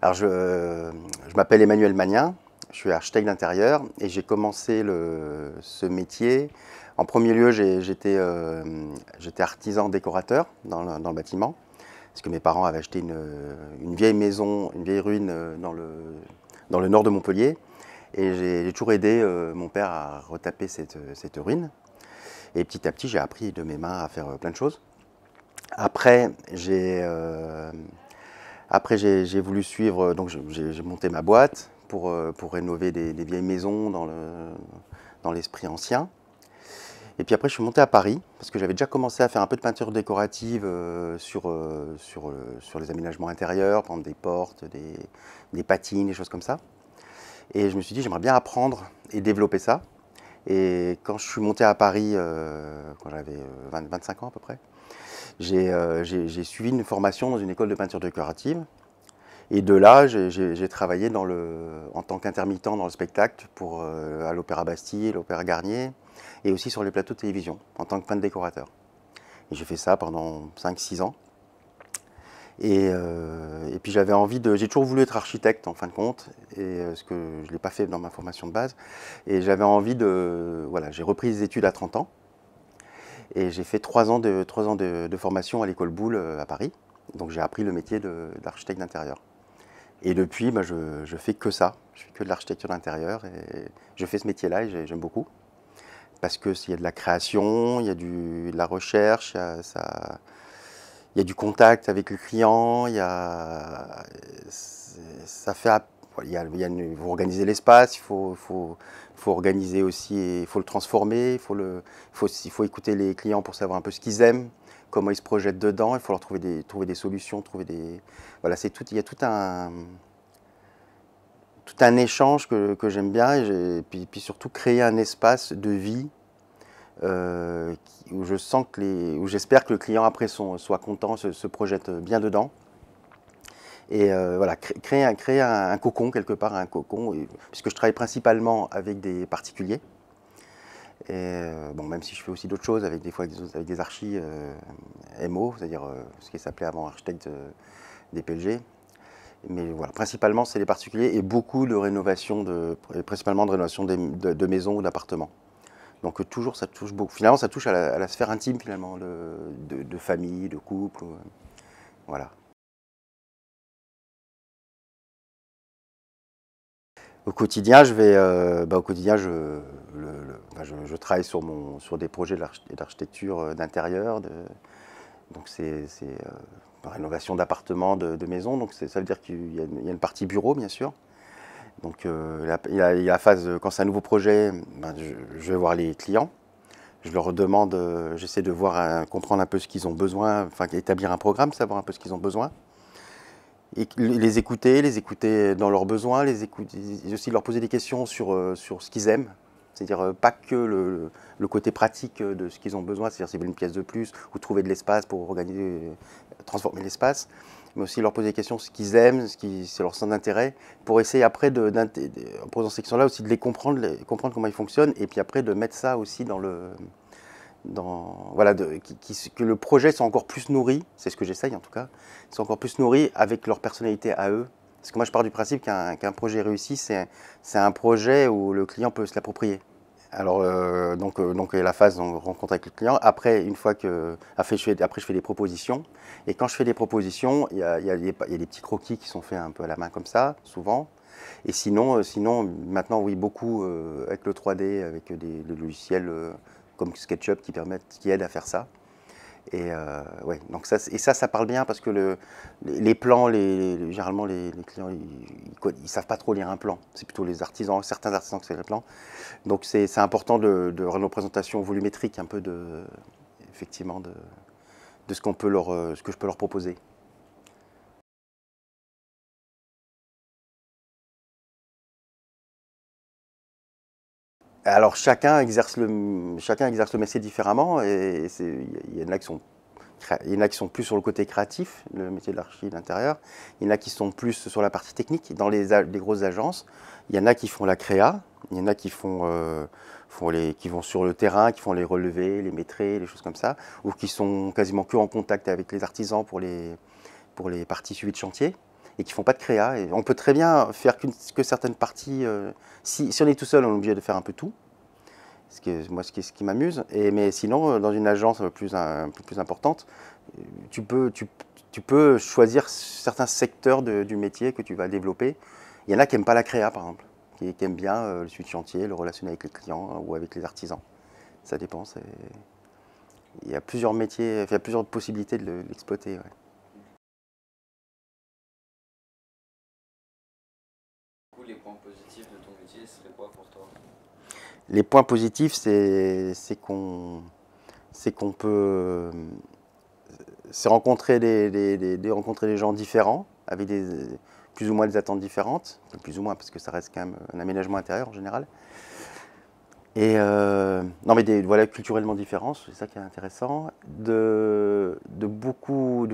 Alors je m'appelle Emmanuel Magnin, je suis architecte d'intérieur et j'ai commencé ce métier. En premier lieu, j'étais artisan décorateur dans le bâtiment, parce que mes parents avaient acheté une vieille maison, une vieille ruine dans le nord de Montpellier. Et j'ai toujours aidé mon père à retaper cette ruine. Et petit à petit, j'ai appris de mes mains à faire plein de choses. Après, j'ai voulu suivre, donc j'ai monté ma boîte pour rénover des vieilles maisons dans l'esprit ancien. Et puis après, je suis monté à Paris, parce que j'avais déjà commencé à faire un peu de peinture décorative sur les aménagements intérieurs, par exemple des portes, des patines, des choses comme ça. Et je me suis dit, j'aimerais bien apprendre et développer ça. Et quand je suis monté à Paris, quand j'avais 25 ans à peu près, j'ai suivi une formation dans une école de peinture décorative. Et de là, j'ai travaillé en tant qu'intermittent dans le spectacle à l'Opéra Bastille, l'Opéra Garnier, et aussi sur les plateaux de télévision, en tant que peintre décorateur. Et j'ai fait ça pendant 5-6 ans. Et puis j'ai toujours voulu être architecte en fin de compte, ce que je ne l'ai pas fait dans ma formation de base. Et j'avais envie voilà, j'ai repris les études à 30 ans. Et j'ai fait 3 ans de formation à l'école Boulle à Paris. Donc j'ai appris le métier d'architecte d'intérieur. Et depuis, je fais que ça. Je fais que de l'architecture d'intérieur. Et je fais ce métier-là et j'aime beaucoup. Parce qu'il y a de la création, il y a de la recherche, il y a du contact avec le client, il faut organiser l'espace, il faut organiser aussi, il faut le transformer, il faut écouter les clients pour savoir un peu ce qu'ils aiment, comment ils se projettent dedans, il faut leur trouver des solutions, voilà, il y a tout un échange que j'aime bien, et puis surtout créer un espace de vie où j'espère que le client après soit content, se projette bien dedans. Et voilà, créer un cocon quelque part, puisque je travaille principalement avec des particuliers. Et bon, même si je fais aussi d'autres choses, avec des archis MO, c'est-à-dire ce qui s'appelait avant architecte des PLG. Mais voilà, principalement c'est les particuliers et beaucoup de rénovation, principalement de rénovation de maisons ou d'appartements. Donc toujours ça touche beaucoup. Finalement ça touche à la sphère intime finalement, de famille, de couple, voilà. Au quotidien, je travaille sur des projets d'architecture d'intérieur, donc c'est rénovation d'appartements, de maisons, donc ça veut dire qu'il y a une partie bureau bien sûr. Donc il y a la phase, quand c'est un nouveau projet, je vais voir les clients, je leur demande, j'essaie de comprendre un peu ce qu'ils ont besoin, enfin établir un programme, savoir un peu ce qu'ils ont besoin. Et les écouter dans leurs besoins, et aussi leur poser des questions sur ce qu'ils aiment. C'est-à-dire pas que le côté pratique de ce qu'ils ont besoin, c'est-à-dire s'ils veulent une pièce de plus ou trouver de l'espace pour organiser, transformer l'espace, mais aussi leur poser des questions sur ce qu'ils aiment, c'est leur centre d'intérêt, pour essayer après, en posant ces questions-là aussi, de les comprendre comment ils fonctionnent, et puis après de mettre ça aussi voilà, que le projet soit encore plus nourri, c'est ce que j'essaye en tout cas, soit encore plus nourri avec leur personnalité à eux. Parce que moi je pars du principe qu'un projet réussi, c'est un projet où le client peut se l'approprier. Alors donc il y a la phase de rencontre avec le client. Après, après je fais des propositions. Et quand je fais des propositions, il y a des petits croquis qui sont faits un peu à la main comme ça, souvent. Et sinon maintenant oui, beaucoup avec le 3D, avec des logiciels comme SketchUp qui aident à faire ça. Et ouais, donc ça parle bien parce que les plans, généralement les clients, ils savent pas trop lire un plan. C'est plutôt certains artisans qui savent les plans. Donc c'est important de une représentation volumétrique un peu effectivement de ce que je peux leur proposer. Alors chacun exerce le métier différemment et il y en a qui sont plus sur le côté créatif, le métier de l'archi d'intérieur. Il y en a qui sont plus sur la partie technique. Dans les grosses agences, il y en a qui font la créa, il y en a qui qui vont sur le terrain, qui font les relevés, les maîtrisés, les choses comme ça, ou qui sont quasiment que en contact avec les artisans pour les parties suivies de chantier. et qui font pas de créa. Et on peut très bien faire que certaines parties. Si on est tout seul, on est obligé de faire un peu tout. Ce qui m'amuse. Mais sinon, dans une agence un peu plus importante, tu peux choisir certains secteurs du métier que tu vas développer. Il y en a qui n'aiment pas la créa, par exemple, qui aiment bien le suivi de chantier, le relationnel avec les clients ou avec les artisans. Ça dépend. Il y a plusieurs métiers, il y a plusieurs possibilités de l'exploiter. Ouais. Du coup, les points positifs de ton métier seraient quoi pour toi? Les points positifs, c'est qu'on peut rencontrer rencontrer des gens différents, avec plus ou moins des attentes différentes, plus ou moins parce que ça reste quand même un aménagement intérieur en général. Et non mais voilà, culturellement différents, c'est ça qui est intéressant, de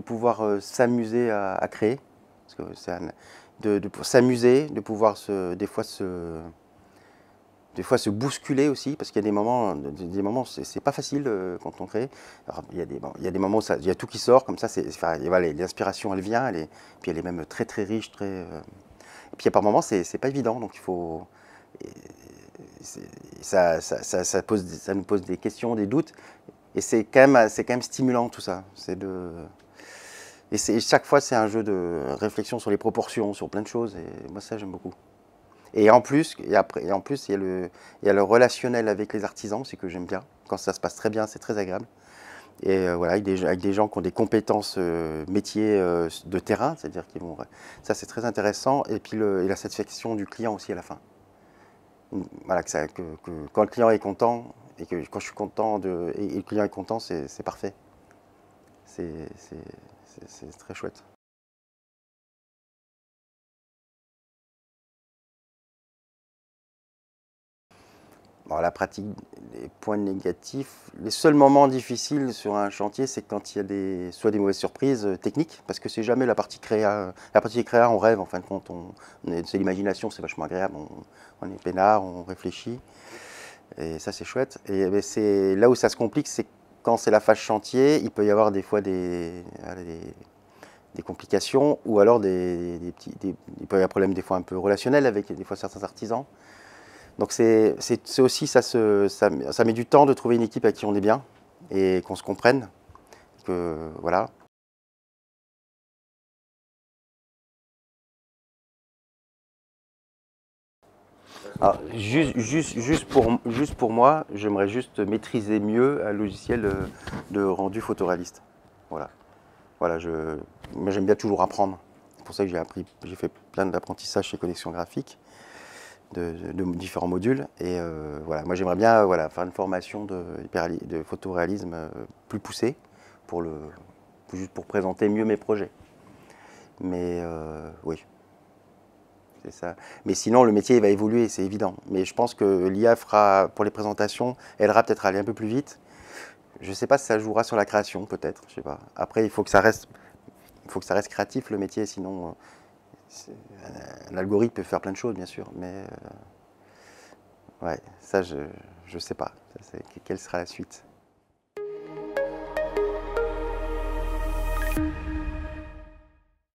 pouvoir s'amuser à créer, parce que de s'amuser, de pouvoir des fois se bousculer aussi, parce qu'il y a des moments c'est pas facile quand on crée. Alors, il y a des moments où il y a tout qui sort, comme ça, voilà, l'inspiration elle vient, puis elle est même très très riche, et puis par moments c'est pas évident, donc il faut. Ça nous pose des questions, des doutes, et c'est quand même stimulant tout ça. Chaque fois c'est un jeu de réflexion sur les proportions, sur plein de choses, et moi ça j'aime beaucoup. Et en plus, il y a le relationnel avec les artisans, c'est que j'aime bien. Quand ça se passe très bien, c'est très agréable. Et voilà, avec des gens qui ont des compétences métiers de terrain, c'est-à-dire ça c'est très intéressant. Et puis la satisfaction du client aussi à la fin. Voilà, quand le client est content et que quand je suis content et le client est content, c'est parfait. C'est très chouette. Bon, la pratique, les points négatifs, les seuls moments difficiles sur un chantier, c'est quand il y a soit des mauvaises surprises techniques, parce que c'est jamais la partie créa. La partie créa, on rêve, en fin de compte, c'est l'imagination, c'est vachement agréable, on est peinard, on réfléchit, et ça c'est chouette. C'est là où ça se complique, c'est quand c'est la phase chantier, il peut y avoir des fois des complications, ou alors il peut y avoir des problèmes des fois un peu relationnels avec des fois certains artisans. Donc c'est aussi, ça met du temps de trouver une équipe à qui on est bien et qu'on se comprenne. Voilà. Alors, juste pour moi, j'aimerais juste maîtriser mieux un logiciel de rendu photoréaliste. Voilà. Voilà, moi j'aime bien toujours apprendre. C'est pour ça que j'ai fait plein d'apprentissages chez Connexion Graphique. De différents modules. Et voilà, moi j'aimerais bien faire une formation de photoréalisme plus poussée juste pour présenter mieux mes projets. Mais oui, c'est ça. Mais sinon, le métier il va évoluer, c'est évident. Mais je pense que l'IA fera, pour les présentations, aidera peut-être à aller un peu plus vite. Je ne sais pas si ça jouera sur la création, peut-être. Je sais pas. Après, il faut que ça reste créatif le métier, sinon un algorithme peut faire plein de choses, bien sûr, mais ouais, ça je sais pas. Quelle sera la suite?